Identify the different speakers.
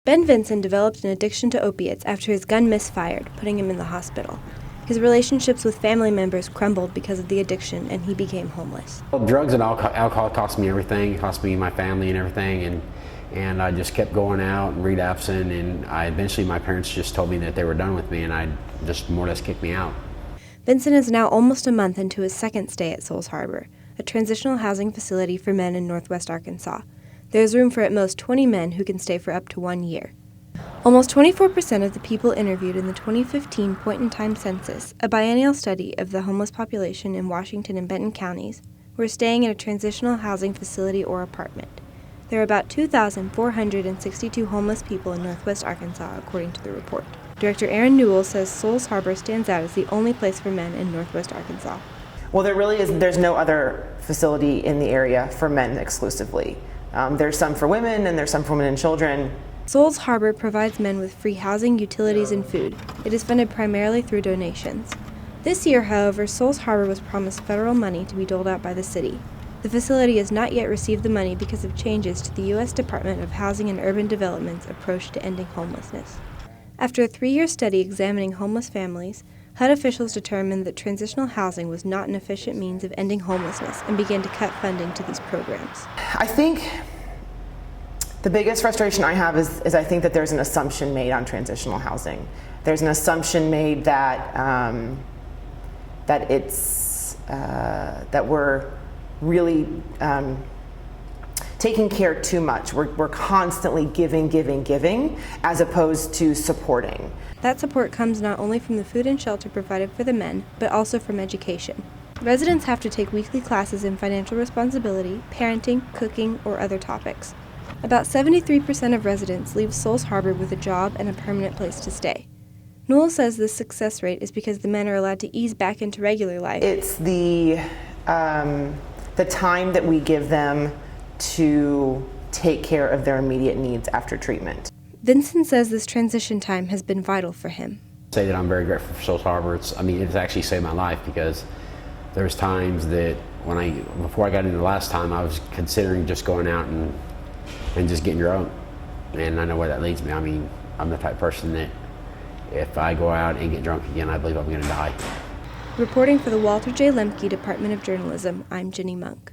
Speaker 1: Ben Vinson developed an addiction to opiates after his gun misfired, putting him in the hospital. His relationships with family members crumbled because of the addiction, and he became homeless.
Speaker 2: Well, drugs and alcohol cost me everything. It cost me my family and everything, and I just kept going out and relapsing, and eventually my parents just told me that they were done with me, and I just more or less kicked me out.
Speaker 1: Vinson is now almost a month into his second stay at Souls Harbor, a transitional housing facility for men in northwest Arkansas. There is room for at most 20 men who can stay for up to 1 year. Almost 24% of the people interviewed in the 2015 point-in-time census, a biennial study of the homeless population in Washington and Benton counties, were staying in a transitional housing facility or apartment. There are about 2,462 homeless people in northwest Arkansas, according to the report. Director Aaron Newell says Souls Harbor stands out as the only place for men in northwest Arkansas.
Speaker 3: Well, there's no other facility in the area for men exclusively. There's some for women, and there's some for women and children.
Speaker 1: Souls Harbor provides men with free housing, utilities, and food. It is funded primarily through donations. This year, however, Souls Harbor was promised federal money to be doled out by the city. The facility has not yet received the money because of changes to the U.S. Department of Housing and Urban Development's approach to ending homelessness. After a 3-year study examining homeless families, HUD officials determined that transitional housing was not an efficient means of ending homelessness and began to cut funding to these programs.
Speaker 3: I think the biggest frustration I have is I think that there's an assumption made on transitional housing. There's an assumption made that that we're really taking care too much. We're constantly giving, as opposed to supporting.
Speaker 1: That support comes not only from the food and shelter provided for the men, but also from education. Residents have to take weekly classes in financial responsibility, parenting, cooking, or other topics. About 73% of residents leave Souls Harbor with a job and a permanent place to stay. Newell says this success rate is because the men are allowed to ease back into regular life.
Speaker 3: It's the time that we give them to take care of their immediate needs after treatment.
Speaker 1: Vinson says this transition time has been vital for him.
Speaker 2: I say that I'm very grateful for Souls Harbor. It's actually saved my life, because there's times that before I got in the last time, I was considering just going out and just getting drunk. And I know where that leads me. I mean, I'm the type of person that if I go out and get drunk again, I believe I'm going to die.
Speaker 1: Reporting for the Walter J. Lemke Department of Journalism, I'm Jenny Monk.